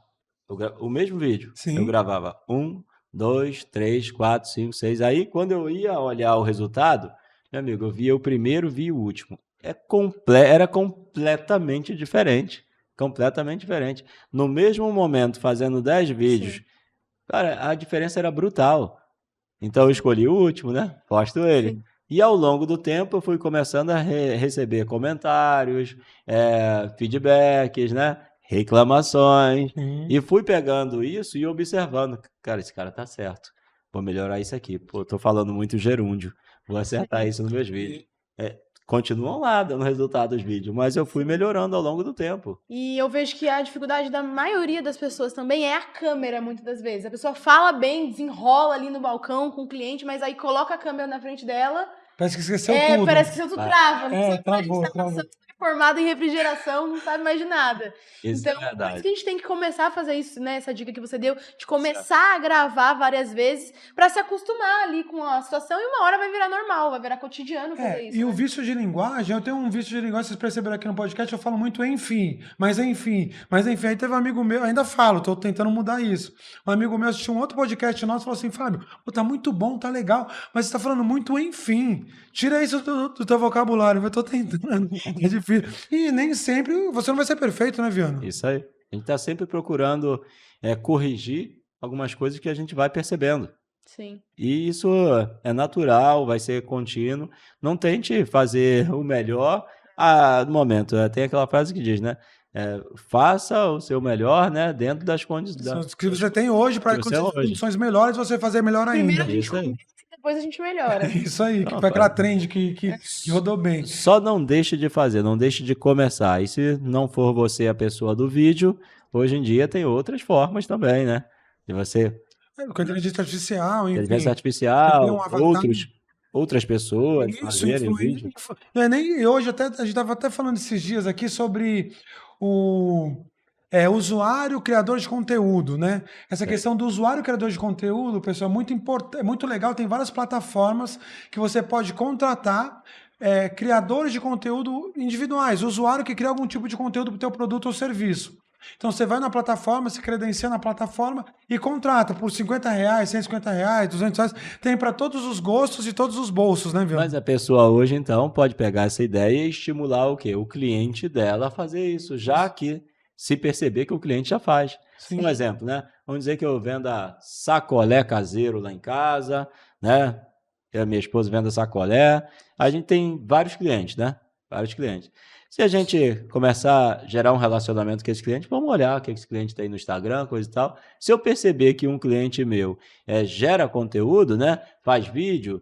o mesmo vídeo. Eu Sim. gravava 1, 2, 3, 4, 5, 6. Aí, quando eu ia olhar o resultado, meu amigo, eu via o primeiro, via o último. Era completamente diferente. Completamente diferente. No mesmo momento, fazendo 10 vídeos, Sim, cara, a diferença era brutal. Então eu escolhi o último, né? Posto ele. sim. E ao longo do tempo eu fui começando a receber comentários, feedbacks, né? Reclamações. Sim. E fui pegando isso e observando. Cara, esse cara tá certo. Vou melhorar isso aqui. Pô, tô falando muito gerúndio. Vou acertar Sim. isso nos meus vídeos. Continuam lá dando resultado os vídeos, mas eu fui melhorando ao longo do tempo. E eu vejo que a dificuldade da maioria das pessoas também é a câmera, muitas das vezes. A pessoa fala bem, desenrola ali no balcão com o cliente, mas aí coloca a câmera na frente dela. Parece que esqueceu tudo. Parece que você tudo trava, não sabe mais de Travou, instalação, travou. formado em refrigeração, não sabe mais de nada. Isso Então, é por isso verdade. que a gente tem que começar a fazer isso, né? Essa dica que você deu, de começar a gravar várias vezes para se acostumar ali com a situação e uma hora vai virar normal, vai virar cotidiano fazer isso. E o né? vício de linguagem, eu tenho um vício de linguagem, vocês perceberam aqui no podcast, eu falo muito enfim, mas enfim, mas enfim. Aí teve um amigo meu, ainda falo, tô tentando mudar isso. Um amigo meu assistiu um outro podcast nosso e falou assim: Fábio, pô, tá muito bom, tá legal, mas você tá falando muito enfim. Tira isso do teu vocabulário, eu tô tentando. É difícil. E nem sempre você não vai ser perfeito, né, Viana? Isso aí. A gente está sempre procurando corrigir algumas coisas que a gente vai percebendo. Sim. E isso é natural, vai ser contínuo. Não tente fazer o melhor no momento. Tem aquela frase que diz, né? Faça o seu melhor, né? Dentro das condições Que você tem hoje, para condições melhores, você fazer melhor Primeiro a ainda. gente Isso aí. começa e depois a gente melhora. Isso aí, que Não, foi aquela pai. trend que rodou bem. Só não deixe de fazer, não deixe de começar. E se não for você a pessoa do vídeo, hoje em dia tem outras formas também, né? De você, Com a inteligência artificial, enfim. inteligência Você tem artificial, um avatar. outras pessoas Isso, fazerem vídeo. Não é nem hoje, até, a gente estava até falando esses dias aqui sobre o usuário criador de conteúdo, né? Essa questão do usuário criador de conteúdo, pessoal, é muito importante, é muito legal. Tem várias plataformas que você pode contratar criadores de conteúdo individuais, usuário que cria algum tipo de conteúdo para o teu produto ou serviço. Então você vai na plataforma, se credencia na plataforma e contrata por R$50, R$150, R$200. Tem para todos os gostos e todos os bolsos, né, Viana? Mas a pessoa hoje, então, pode pegar essa ideia e estimular o quê? O cliente dela a fazer isso, já que se perceber que o cliente já faz. Sim. Um exemplo, né? Vamos dizer que eu venda sacolé caseiro lá em casa, né? A minha esposa venda sacolé. A gente tem vários clientes, né? Vários clientes. Se a gente começar a gerar um relacionamento com esse cliente, vamos olhar o que esse cliente tem no Instagram, coisa e tal. Se eu perceber que um cliente meu gera conteúdo, né? Faz vídeo,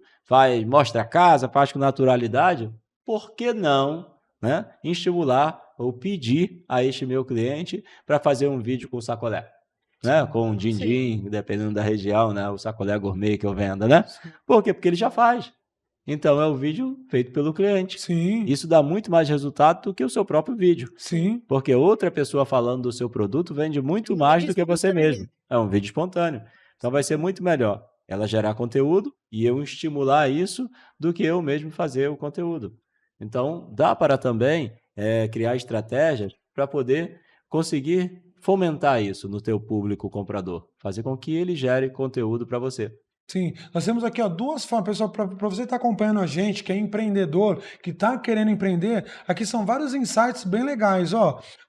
mostra a casa, faz com naturalidade, por que não, né? Estimular ou pedir a este meu cliente para fazer um vídeo com sacolé, né? Com um din-din, dependendo da região, né? O sacolé gourmet que eu venda, né? Por quê? Porque ele já faz. Então, é o vídeo feito pelo cliente. Sim. Isso dá muito mais resultado do que o seu próprio vídeo. Sim. Porque outra pessoa falando do seu produto vende muito mais do que você mesmo. É um vídeo espontâneo. Então, vai ser muito melhor ela gerar conteúdo e eu estimular isso do que eu mesmo fazer o conteúdo. Então, dá para também criar estratégias para poder conseguir fomentar isso no teu público comprador. Fazer com que ele gere conteúdo para você. Sim, nós temos aqui duas formas, pessoal, para você estar acompanhando a gente, que é empreendedor, que está querendo empreender, aqui são vários insights bem legais.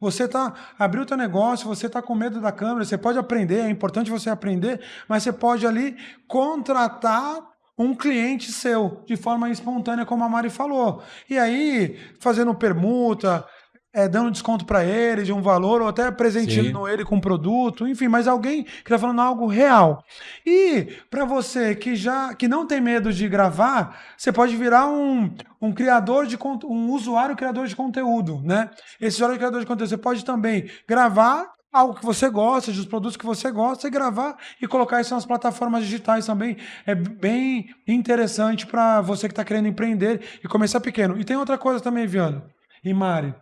Você abriu o teu negócio, você está com medo da câmera, você pode aprender, é importante você aprender, mas você pode ali contratar um cliente seu, de forma espontânea, como a Mari falou. E aí, fazendo permuta, dando desconto para ele de um valor, ou até presenteando ele com um produto, enfim, mas alguém que está falando algo real. E para você que não tem medo de gravar, você pode virar um usuário criador de conteúdo, né? Esse usuário criador de conteúdo, você pode também gravar algo que você gosta, dos produtos que você gosta, e gravar e colocar isso nas plataformas digitais também. É bem interessante para você que está querendo empreender e começar pequeno. E tem outra coisa também, Viana e Mari.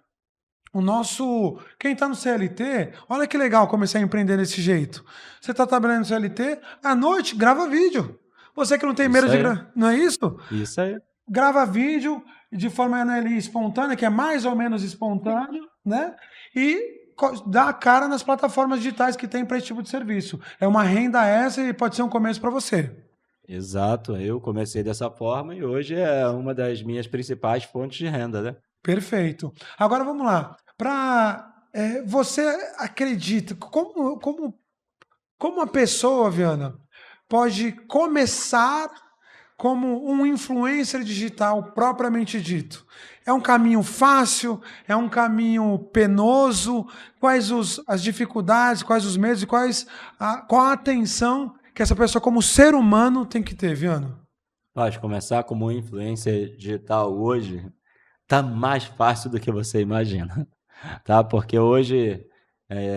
Quem está no CLT, olha que legal começar a empreender desse jeito. Você está trabalhando no CLT, à noite, grava vídeo. Você que não tem medo de gravar, não é isso? Isso aí. Grava vídeo de forma espontânea, que é mais ou menos espontâneo, né? E dar a cara nas plataformas digitais que tem para esse tipo de serviço. É uma renda essa e pode ser um começo para você. Exato, eu comecei dessa forma e hoje é uma das minhas principais fontes de renda, né? Perfeito. Agora vamos lá. Você acredita, como uma pessoa, Viana, pode começar como um influencer digital propriamente dito? É um caminho fácil? É um caminho penoso? Quais as dificuldades, quais os medos e qual a atenção que essa pessoa como ser humano tem que ter, Viana? Mas começar como influencer digital hoje tá mais fácil do que você imagina, tá? Porque hoje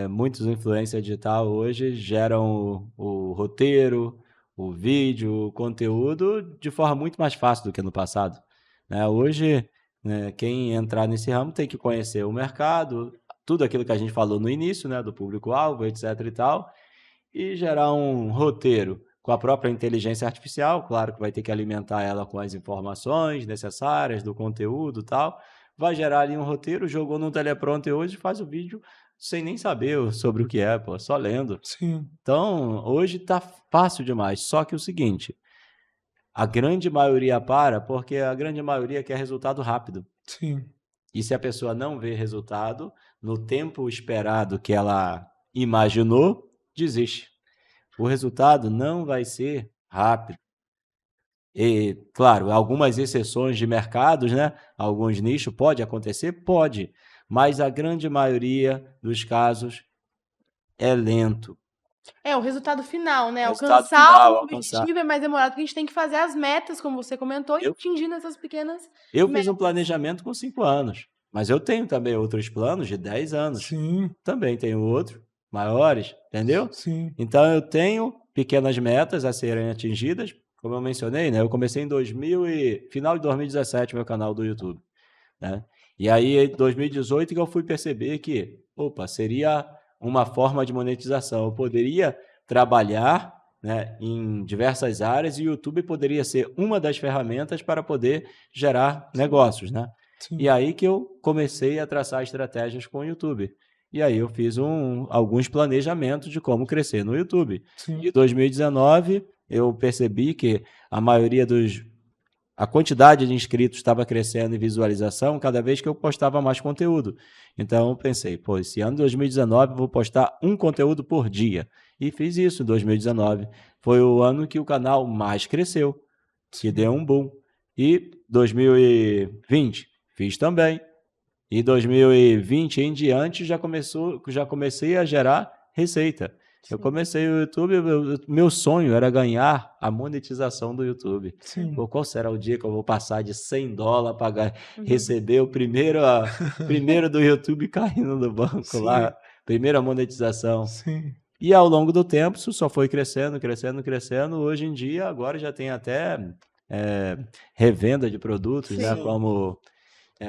muitos influencers digital hoje geram o roteiro, o vídeo, o conteúdo de forma muito mais fácil do que no passado, né? Hoje, né, quem entrar nesse ramo tem que conhecer o mercado, tudo aquilo que a gente falou no início, né, do público-alvo, etc e tal, e gerar um roteiro com a própria inteligência artificial, claro que vai ter que alimentar ela com as informações necessárias do conteúdo e tal, vai gerar ali um roteiro, jogou num teleprompter hoje, faz o vídeo sem nem saber sobre o que é, pô, só lendo. Sim, Então, hoje tá fácil demais, só que o seguinte, a grande maioria porque a grande maioria quer resultado rápido. sim. E se a pessoa não vê resultado no tempo esperado que ela imaginou, desiste. O resultado não vai ser rápido. E, claro, algumas exceções de mercados, né? Alguns nichos, pode acontecer? Pode. Mas a grande maioria dos casos é lento. O resultado final, né? O resultado Alcançar final, o objetivo é mais demorado, porque a gente tem que fazer as metas, como você comentou, e Eu, atingindo essas pequenas eu fiz metas. um planejamento com 5 anos, mas eu tenho também outros planos de 10 anos. Sim, Também tenho outros maiores, entendeu? sim, Então, eu tenho pequenas metas a serem atingidas, como eu mencionei, né? Eu comecei em final de 2017 meu canal do YouTube, né? E aí, em 2018, que eu fui perceber que, opa, seria uma forma de monetização. Eu poderia trabalhar, né, em diversas áreas e o YouTube poderia ser uma das ferramentas para poder gerar negócios, né? sim, E aí que eu comecei a traçar estratégias com o YouTube. E aí eu fiz alguns planejamentos de como crescer no YouTube. sim, Em 2019, eu percebi que a quantidade de inscritos estava crescendo em visualização cada vez que eu postava mais conteúdo. Então eu pensei, pô, esse ano de 2019 eu vou postar um conteúdo por dia. E fiz isso em 2019. Foi o ano que o canal mais cresceu, que deu um boom. E 2020 fiz também. E 2020 em diante já comecei a gerar receita. Eu Sim. comecei o YouTube, meu sonho era ganhar a monetização do YouTube. sim. Pô, qual será o dia que eu vou passar de $100 para Uhum. receber o primeiro do YouTube caindo no banco Sim. lá, primeira monetização. Sim, E ao longo do tempo, isso só foi crescendo, crescendo, crescendo. Hoje em dia, agora já tem até revenda de produtos, né? Sim.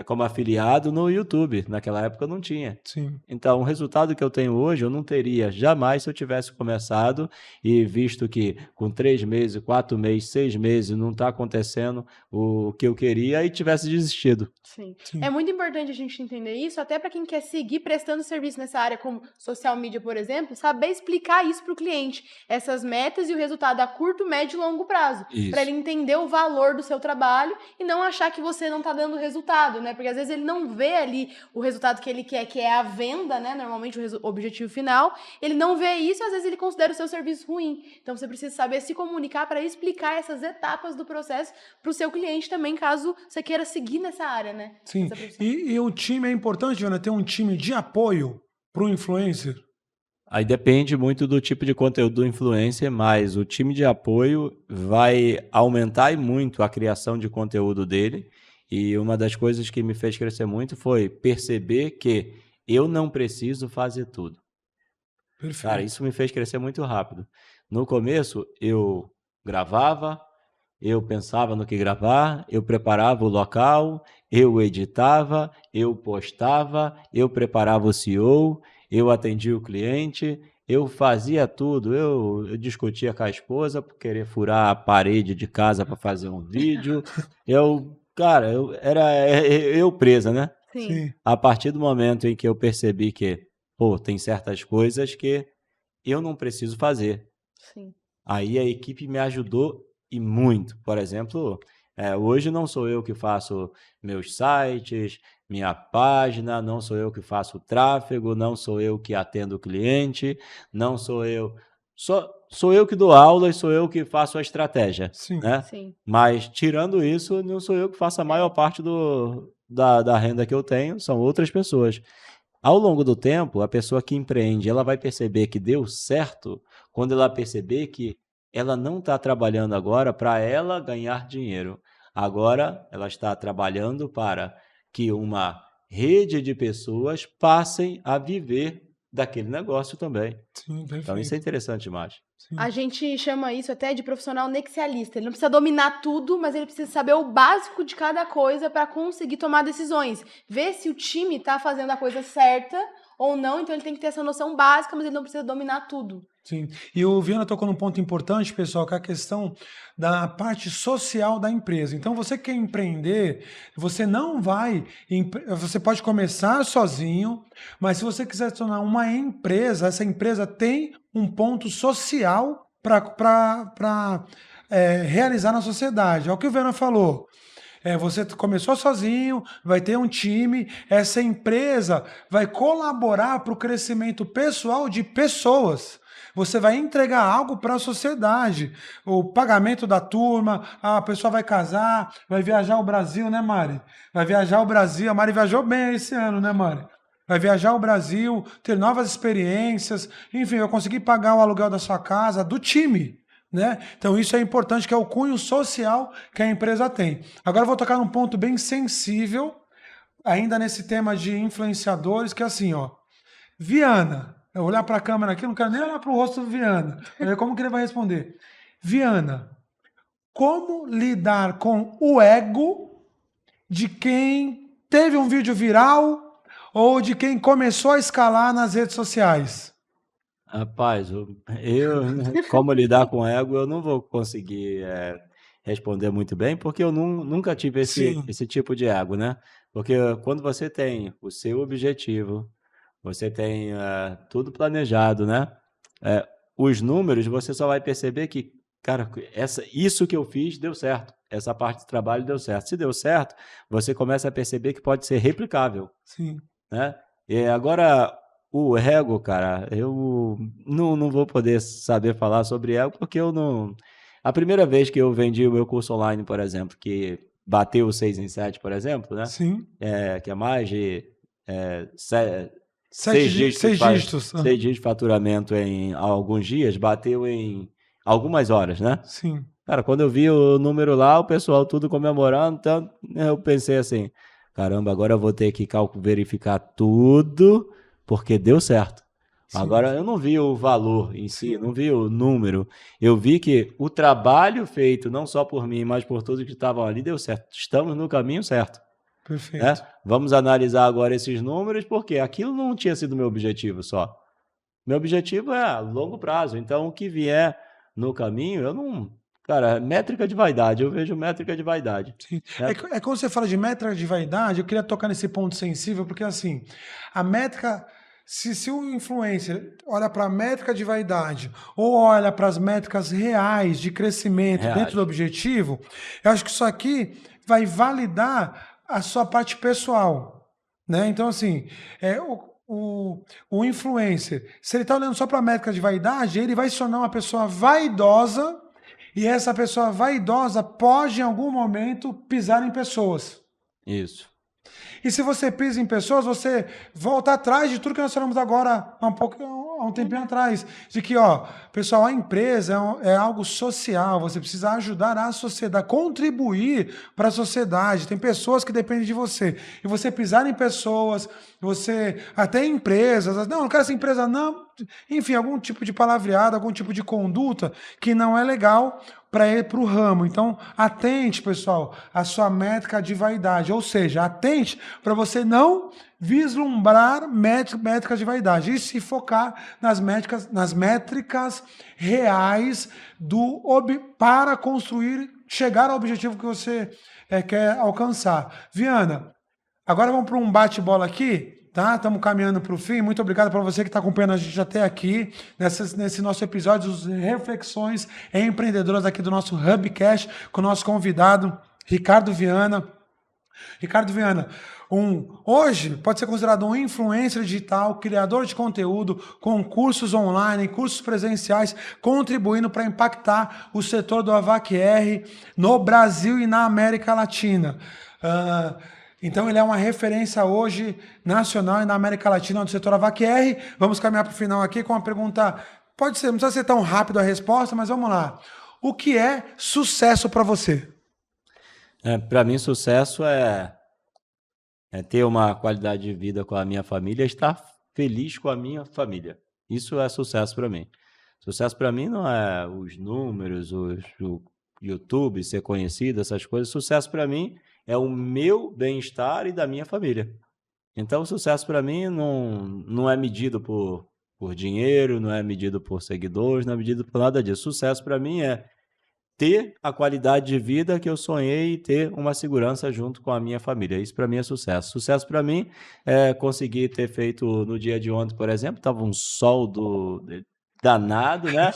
Como afiliado no YouTube. Naquela época não tinha. sim. Então, o resultado que eu tenho hoje, eu não teria jamais se eu tivesse começado e visto que com 3 meses, 4 meses, 6 meses não está acontecendo o que eu queria e tivesse desistido. Sim. Sim. É muito importante a gente entender isso, até para quem quer seguir prestando serviço nessa área, como social media, por exemplo, saber explicar isso para o cliente, essas metas e o resultado a curto, médio e longo prazo, Isso. para ele entender o valor do seu trabalho e não achar que você não está dando resultado, né? Porque às vezes ele não vê ali o resultado que ele quer, que é a venda, né? Normalmente o objetivo final, ele não vê isso e às vezes ele considera o seu serviço ruim. Então você precisa saber se comunicar para explicar essas etapas do processo para o seu cliente também, caso você queira seguir nessa área, né? Sim. Essa profissão. E o time é importante, Joana, ter um time de apoio para o influencer? Aí depende muito do tipo de conteúdo do influencer, mas o time de apoio vai aumentar muito a criação de conteúdo dele. E uma das coisas que me fez crescer muito foi perceber que eu não preciso fazer tudo. Perfeito. Cara, isso me fez crescer muito rápido. No começo, eu gravava, eu pensava no que gravar, eu preparava o local, eu editava, eu postava, eu preparava o CEO, eu atendia o cliente, eu fazia tudo. Eu discutia com a esposa por querer furar a parede de casa para fazer um vídeo. Era eu presa, né? Sim. Sim, A partir do momento em que eu percebi que, pô, tem certas coisas que eu não preciso fazer. Sim. Aí a equipe me ajudou e muito. Por exemplo, hoje não sou eu que faço meus sites, minha página, não sou eu que faço o tráfego, não sou eu que atendo o cliente, não sou eu. Sou eu que dou aula e sou eu que faço a estratégia, Sim. né? Sim. Mas, tirando isso, não sou eu que faço a maior parte da renda que eu tenho, são outras pessoas. Ao longo do tempo, a pessoa que empreende, ela vai perceber que deu certo quando ela perceber que ela não está trabalhando agora para ela ganhar dinheiro. Agora, ela está trabalhando para que uma rede de pessoas passem a viver daquele negócio também. Sim, Então, isso é perfeito. interessante demais. Sim. A gente chama isso até de profissional nexialista. Ele não precisa dominar tudo, mas ele precisa saber o básico de cada coisa para conseguir tomar decisões. Ver se o time está fazendo a coisa certa ou não, então ele tem que ter essa noção básica, mas ele não precisa dominar tudo. Sim, e o Viana tocou num ponto importante, pessoal, que é a questão da parte social da empresa. Então, você quer empreender, você não vai... Você pode começar sozinho, mas se você quiser se tornar uma empresa, essa empresa tem um ponto social para realizar na sociedade. É o que o Viana falou. Você começou sozinho, vai ter um time, essa empresa vai colaborar para o crescimento pessoal de pessoas. Você vai entregar algo para a sociedade. O pagamento da turma, a pessoa vai casar, vai viajar ao Brasil, né, Mari? Vai viajar ao Brasil. A Mari viajou bem esse ano, né, Mari? Vai viajar ao Brasil, ter novas experiências. Enfim, eu consegui pagar o aluguel da sua casa, do time. Né? Então isso é importante, que é o cunho social que a empresa tem. Agora eu vou tocar num ponto bem sensível, ainda nesse tema de influenciadores, que é assim, ó. Viana, eu vou olhar para a câmera aqui, não quero nem olhar para o rosto do Viana, pra ver como que ele vai responder. Viana, como lidar com o ego de quem teve um vídeo viral ou de quem começou a escalar nas redes sociais? Rapaz, como lidar com ego, eu não vou conseguir responder muito bem, porque eu nunca tive Sim. esse tipo de ego, né? Porque quando você tem o seu objetivo, você tem tudo planejado, né? Os números, você só vai perceber que, cara, isso que eu fiz deu certo. Essa parte do trabalho deu certo. Se deu certo, você começa a perceber que pode ser replicável, Sim. né? E agora, o ego, cara, eu não vou poder saber falar sobre ego, porque eu não... A primeira vez que eu vendi o meu curso online, por exemplo, que bateu o 6 em 7, por exemplo, né? Sim. Que é mais de 7 6 dígitos. dígitos de faturamento em alguns dias, bateu em algumas horas, né? Sim. Cara, quando eu vi o número lá, o pessoal tudo comemorando, então eu pensei assim, caramba, agora eu vou ter que verificar tudo, porque deu certo. Sim. Agora, eu não vi o valor em si, Sim. não vi o número. Eu vi que o trabalho feito, não só por mim, mas por todos que estavam ali, deu certo. Estamos no caminho certo. Perfeito. Né? Vamos analisar agora esses números, porque aquilo não tinha sido meu objetivo só. Meu objetivo é a longo prazo. Então, o que vier no caminho, eu não... Cara, métrica de vaidade, eu vejo métrica de vaidade. Sim. Né? Quando você fala de métrica de vaidade, eu queria tocar nesse ponto sensível, porque assim, a métrica, se o influencer olha para a métrica de vaidade ou olha para as métricas reais de crescimento dentro do objetivo, eu acho que isso aqui vai validar a sua parte pessoal. Né? Então, assim, o influencer, se ele está olhando só para a métrica de vaidade, ele vai se tornar uma pessoa vaidosa. E essa pessoa vaidosa pode, em algum momento, pisar em pessoas. Isso. E se você pisa em pessoas, você volta atrás de tudo que nós falamos agora, há um tempinho atrás. De que, ó, pessoal, a empresa é algo social, você precisa ajudar a sociedade, contribuir para a sociedade. Tem pessoas que dependem de você. E você pisar em pessoas, você, até em empresas, não quero essa empresa, não. Enfim, algum tipo de palavreado, algum tipo de conduta que não é legal para ir para o ramo. Então, atente, pessoal, à sua métrica de vaidade. Ou seja, atente para você não vislumbrar métricas de vaidade e se focar nas métricas reais para chegar ao objetivo que você quer alcançar. Viana, agora vamos para um bate-bola aqui. tá? Estamos caminhando para o fim. Muito obrigado para você que está acompanhando a gente até aqui, nesse nosso episódio de reflexões empreendedoras aqui do nosso Hubcast, com o nosso convidado, Ricardo Viana. Ricardo Viana, hoje pode ser considerado um influencer digital, criador de conteúdo, com cursos online, cursos presenciais, contribuindo para impactar o setor do AVAQ-R no Brasil e na América Latina. Então ele é uma referência hoje nacional e na América Latina do setor AVAQ-R. Vamos caminhar para o final aqui com uma pergunta, pode ser, não precisa ser tão rápido a resposta, mas vamos lá. O que é sucesso para você? Para mim, sucesso é ter uma qualidade de vida com a minha família, estar feliz com a minha família. Isso é sucesso para mim. Sucesso para mim não é os números, o YouTube, ser conhecido, essas coisas. Sucesso para mim é o meu bem-estar e da minha família. Então, o sucesso para mim não é medido por dinheiro, não é medido por seguidores, não é medido por nada disso. Sucesso para mim é ter a qualidade de vida que eu sonhei e ter uma segurança junto com a minha família. Isso para mim é sucesso. Sucesso para mim é conseguir ter feito no dia de ontem, por exemplo, estava um sol danado, né?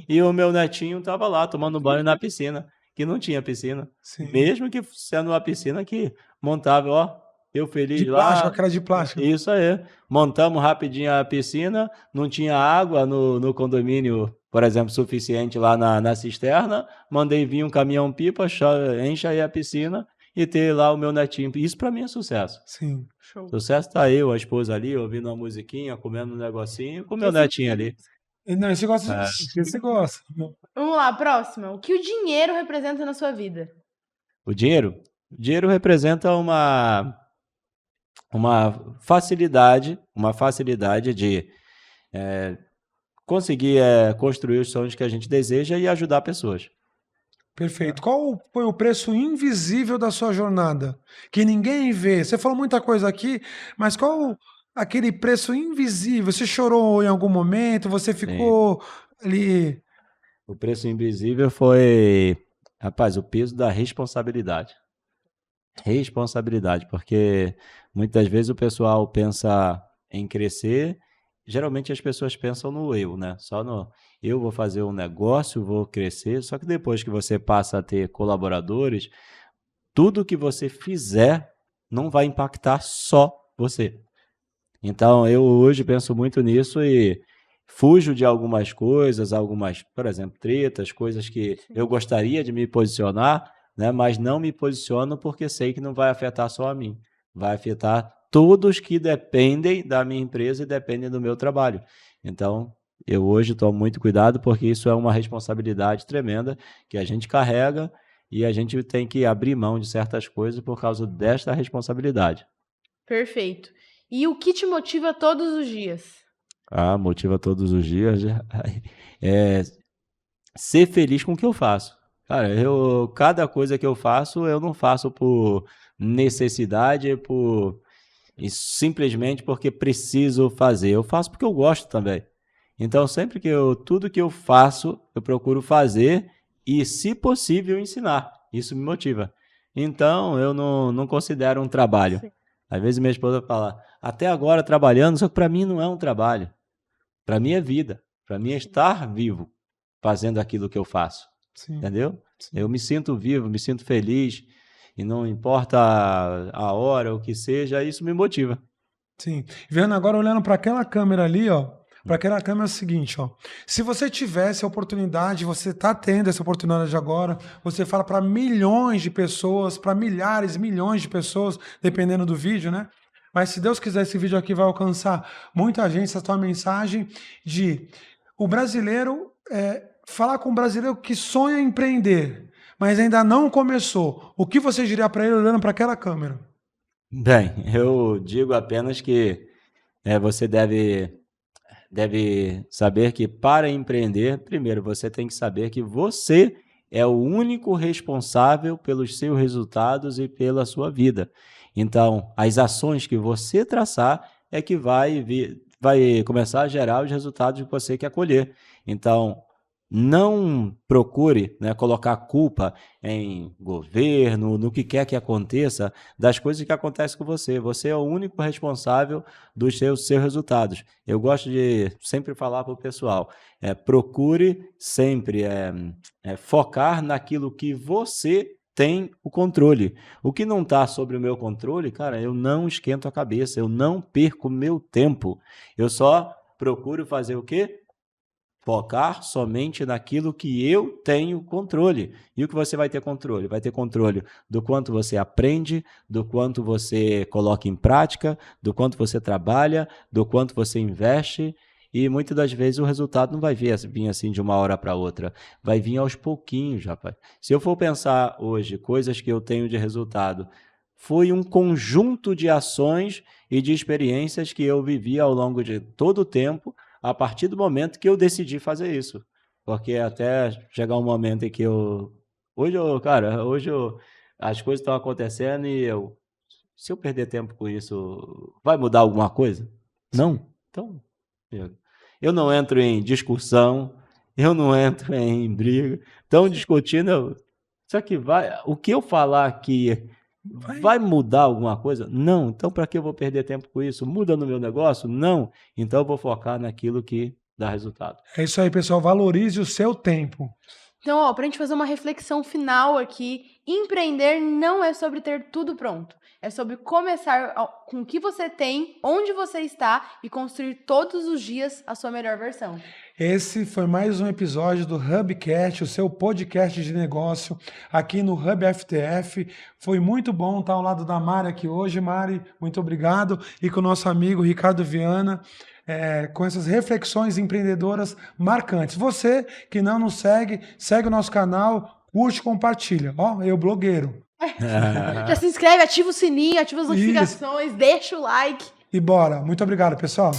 E o meu netinho estava lá tomando banho na piscina, que não tinha piscina. Sim. Mesmo que sendo uma piscina que montava, ó, eu feliz De lá. plástico, aquela de plástico. Isso aí. Montamos rapidinho a piscina, não tinha água no condomínio, por exemplo, suficiente lá na cisterna. Mandei vir um caminhão-pipa, enche aí a piscina e ter lá o meu netinho. Isso para mim é sucesso. Sim. Show. Sucesso tá eu, a esposa ali, ouvindo uma musiquinha, comendo um negocinho, com o meu netinho ali. Não, esse você gosta. Vamos lá, próxima. O que o dinheiro representa na sua vida? O dinheiro? O dinheiro representa uma facilidade de conseguir construir os sonhos que a gente deseja e ajudar pessoas. Perfeito. Qual foi o preço invisível da sua jornada? Que ninguém vê. Você falou muita coisa aqui, mas qual aquele preço invisível? Você chorou em algum momento? Você ficou ali... O preço invisível foi, rapaz, o peso da responsabilidade. Responsabilidade, porque muitas vezes o pessoal pensa em crescer, geralmente as pessoas pensam no eu, né? Só no eu vou fazer um negócio, vou crescer, só que depois que você passa a ter colaboradores, tudo que você fizer não vai impactar só você. Então, eu hoje penso muito nisso e fujo de algumas coisas, por exemplo, tretas, coisas que eu gostaria de me posicionar, né, mas não me posiciono porque sei que não vai afetar só a mim. Vai afetar todos que dependem da minha empresa e dependem do meu trabalho. Então, eu hoje tomo muito cuidado porque isso é uma responsabilidade tremenda que a gente carrega e a gente tem que abrir mão de certas coisas por causa desta responsabilidade. Perfeito. E o que te motiva todos os dias? Motiva todos os dias é ser feliz com o que eu faço. Cara, cada coisa que eu faço, eu não faço por necessidade, simplesmente porque preciso fazer. Eu faço porque eu gosto também. Então, tudo que eu faço, eu procuro fazer e, se possível, ensinar. Isso me motiva. Então, eu não considero um trabalho. Sim. Às vezes minha esposa fala, até agora trabalhando, só que para mim não é um trabalho. Para mim é vida. Para mim é estar vivo, fazendo aquilo que eu faço. Sim. Entendeu? Sim. Eu me sinto vivo, me sinto feliz, e não importa a hora, o que seja, isso me motiva. Sim. Vendo agora, olhando para aquela câmera ali, ó, para aquela câmera é o seguinte, ó, se você tivesse a oportunidade, você está tendo essa oportunidade agora, você fala para milhões de pessoas, para milhares, milhões de pessoas, dependendo do vídeo, né? Mas se Deus quiser, esse vídeo aqui vai alcançar muita gente, essa tua mensagem de o brasileiro, falar com o brasileiro que sonha em empreender, mas ainda não começou. O que você diria para ele olhando para aquela câmera? Bem, eu digo apenas que você deve saber que para empreender, primeiro você tem que saber que você é o único responsável pelos seus resultados e pela sua vida. Então, as ações que você traçar é que vai começar a gerar os resultados que você quer colher. Então, Não procure, né, colocar a culpa em governo, no que quer que aconteça, das coisas que acontecem com você. Você é o único responsável dos seus resultados. Eu gosto de sempre falar para o pessoal, procure sempre focar naquilo que você tem o controle. O que não está sobre o meu controle, cara, eu não esquento a cabeça, eu não perco meu tempo. Eu só procuro fazer o quê? Focar somente naquilo que eu tenho controle. E o que você vai ter controle? Vai ter controle do quanto você aprende, do quanto você coloca em prática, do quanto você trabalha, do quanto você investe. E muitas das vezes o resultado não vai vir assim de uma hora para outra. Vai vir aos pouquinhos, rapaz. Se eu for pensar hoje, coisas que eu tenho de resultado, foi um conjunto de ações e de experiências que eu vivi ao longo de todo o tempo, a partir do momento que eu decidi fazer isso. Porque até chegar um momento em que hoje as coisas estão acontecendo e se eu perder tempo com isso, vai mudar alguma coisa? Não. Então, eu não entro em discussão, eu não entro em briga. Então, discutindo, só que o que eu falar aqui vai mudar alguma coisa? Não. Então, para que eu vou perder tempo com isso? Muda no meu negócio? Não. Então, eu vou focar naquilo que dá resultado. É isso aí, pessoal. Valorize o seu tempo. Então, para a gente fazer uma reflexão final aqui, empreender não é sobre ter tudo pronto. É sobre começar com o que você tem, onde você está e construir todos os dias a sua melhor versão. Esse foi mais um episódio do Hubcast, o seu podcast de negócio aqui no Hub FTF. Foi muito bom estar ao lado da Mari aqui hoje. Mari, muito obrigado. E com o nosso amigo Ricardo Viana, com essas reflexões empreendedoras marcantes. Você que não nos segue, segue o nosso canal, curte, compartilha. Ó, eu blogueiro. Já se inscreve, ativa o sininho, ativa as notificações, deixa o like. E bora. Muito obrigado, pessoal.